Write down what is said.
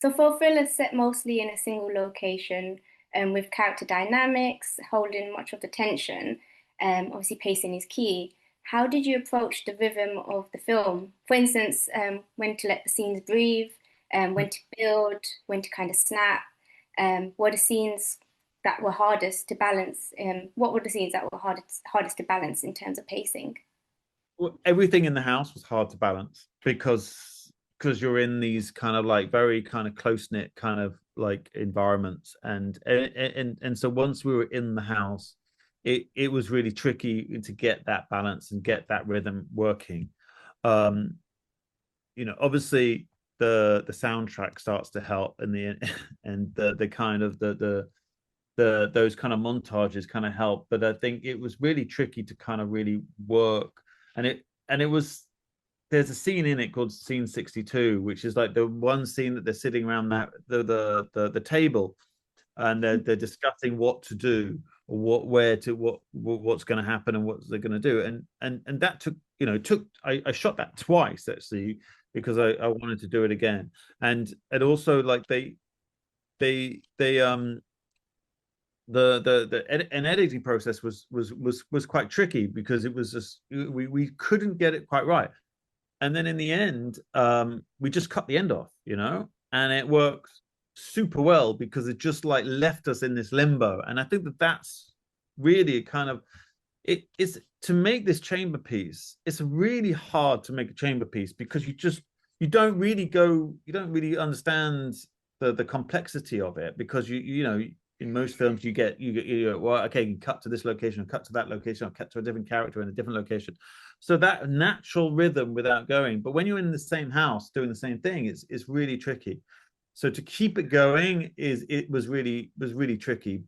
So for thrillers set mostly in a single location, with character dynamics holding much of the tension, obviously pacing is key. How did you approach the rhythm of the film? For instance, when to let the scenes breathe, when to build, when to kind of snap. What are the scenes that were hardest to balance? What were the scenes that were hardest to balance in terms of pacing? Well, everything in the house was hard to balance because you're in these kind of like very kind of close knit kind of like environments, and so once we were in the house, it was really tricky to get that balance and get that rhythm working. Um, obviously the soundtrack starts to help in the and the kind of the those kind of montages kind of help, but I think it was really tricky to kind of really work. And it was, there's a scene in it called scene 62, which is like the one scene that they're sitting around that the table, and they're discussing what to do, or what's going to happen and what they're going to do. And that I shot that twice actually, because I wanted to do it again. And also like they an editing process was quite tricky, because it was just we couldn't get it quite right. And then in the end, we just cut the end off, and it worked super well, because it just like left us in this limbo. And I think that that's really kind of it is to make this chamber piece. It's really hard to make a chamber piece, because you don't really understand the complexity of it, because in most films well, okay, you cut to this location, cut to that location, or cut to a different character in a different location. So that natural rhythm without going, but when you're in the same house doing the same thing, it's really tricky. So to keep it going it was really tricky.